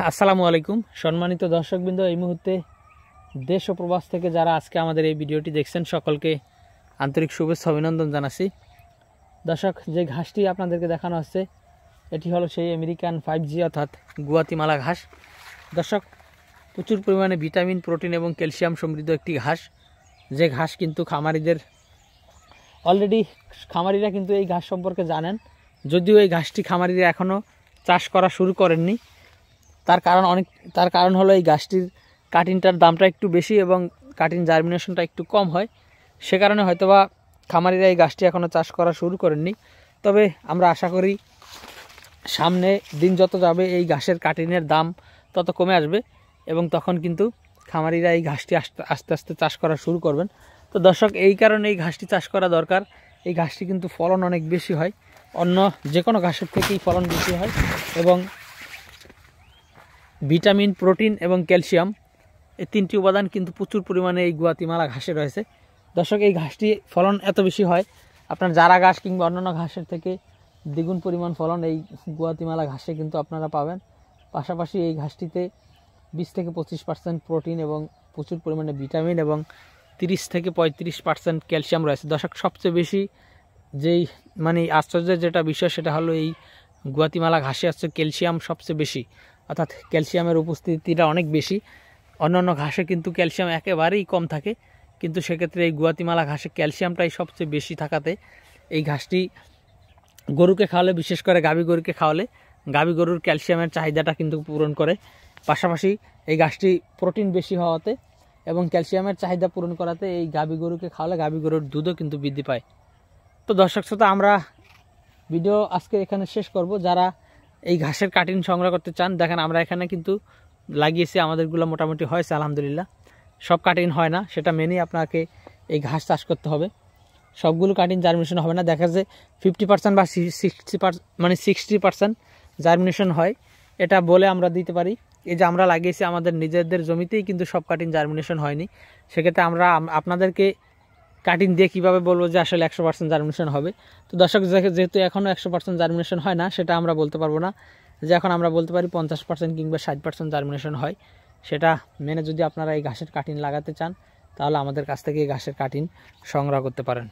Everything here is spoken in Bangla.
আসসালামু আলাইকুম সম্মানিত দর্শকবৃন্দ, এই মুহূর্তে দেশ ও প্রবাস থেকে যারা আজকে আমাদের এই ভিডিওটি দেখছেন সকলকে আন্তরিক শুভেচ্ছা অভিনন্দন জানাচ্ছি। দর্শক, যে ঘাসটি আপনাদেরকে দেখানো হচ্ছে এটি হলো সেই আমেরিকান 5G অর্থাৎ গুয়াতিমালা ঘাস। দর্শক, প্রচুর পরিমাণে ভিটামিন, প্রোটিন এবং ক্যালসিয়াম সমৃদ্ধ একটি ঘাস, যে ঘাস কিন্তু খামারিরা কিন্তু এই ঘাস সম্পর্কে জানেন, যদিও এই ঘাসটি খামারিরা এখনও চাষ করা শুরু করেননি। তার কারণ হলো এই গাছটির কাটিংটার দামটা একটু বেশি এবং কাটিং জার্মিনেশনটা একটু কম হয়, সে কারণে হয়তোবা খামারিরা এই গাছটি এখনও চাষ করা শুরু করেননি। তবে আমরা আশা করি সামনে দিন যত যাবে এই ঘাসের কাটিংয়ের দাম তত কমে আসবে এবং তখন কিন্তু খামারিরা এই ঘাসটি আস্তে আস্তে চাষ করা শুরু করবেন। তো দর্শক, এই কারণে এই ঘাসটি চাষ করা দরকার। এই ঘাসটি কিন্তু ফলন অনেক বেশি হয়, অন্য যে কোনো ঘাসের থেকেই ফলন বেশি হয় এবং ভিটামিন, প্রোটিন এবং ক্যালসিয়াম এই তিনটি উপাদান কিন্তু প্রচুর পরিমাণে এই গুয়াতিমালা ঘাসে রয়েছে। দর্শক, এই ঘাসটি ফলন এত বেশি হয়, আপনার জারা ঘাস কিংবা অন্যান্য ঘাসের থেকে দ্বিগুণ পরিমাণ ফলন এই গুয়াতিমালা ঘাসে কিন্তু আপনারা পাবেন। পাশাপাশি এই ঘাসটিতে 20 থেকে 25% প্রোটিন এবং প্রচুর পরিমাণে ভিটামিন এবং 30 থেকে 35% ক্যালসিয়াম রয়েছে। দর্শক, সবচেয়ে বেশি যেই আশ্চর্যের যেটা বিষয় সেটা হলো এই গুয়াতিমালা ঘাসে হচ্ছে ক্যালসিয়াম সবচেয়ে বেশি, অর্থাৎ ক্যালসিয়ামের উপস্থিতিটা অনেক বেশি। অন্যান্য ঘাসে কিন্তু ক্যালসিয়াম একেবারেই কম থাকে, কিন্তু সেক্ষেত্রে এই গুয়াতিমালা ঘাসে ক্যালসিয়ামটাই সবচেয়ে বেশি থাকাতে এই ঘাসটি গরুকে খাওয়ালে, বিশেষ করে গাভী গরুকে খাওয়ালে গাভী গরুর ক্যালসিয়ামের চাহিদাটা কিন্তু পূরণ করে। পাশাপাশি এই ঘাসটি প্রোটিন বেশি হওয়াতে এবং ক্যালসিয়ামের চাহিদা পূরণ করাতে এই গাভী গরুকে খাওয়ালে গাভী গরুর দুধও কিন্তু বৃদ্ধি পায়। তো দর্শক শ্রোতা, আমরা ভিডিও আজকে এখানে শেষ করব। যারা এই ঘাসের কাটিং সংগ্রহ করতে চান, দেখেন আমরা এখানে কিন্তু লাগিয়েছি, আমাদেরগুলো মোটামুটি হয়েছে আলহামদুলিল্লাহ। সব কাটিং হয় না, সেটা মেনেই আপনাকে এই ঘাস চাষ করতে হবে। সবগুলো কাটিং জার্মিনেশন হবে না, দেখা যায় 50% বা 60% জার্মিনেশন হয়, এটা বলে আমরা দিতে পারি। এই যে আমরা লাগিয়েছি আমাদের নিজেদের জমিতেই কিন্তু সব কাটিং জার্মিনেশন হয়নি, সেক্ষেত্রে আমরা আপনাদেরকে কাটিং দিয়ে কীভাবে বলবো যে আসলে 100% জার্মিনেশন হবে। তো দর্শক, যেহেতু এখনও 100% জার্মিনেশন হয় না, সেটা আমরা বলতে পারবো না যে এখন আমরা বলতে পারি 50% কিংবা 60% জার্মিনেশন হয়। সেটা মেনে যদি আপনারা এই ঘাসের কাটিং লাগাতে চান, তাহলে আমাদের কাছ থেকে এই ঘাসের কাটিং সংগ্রহ করতে পারেন।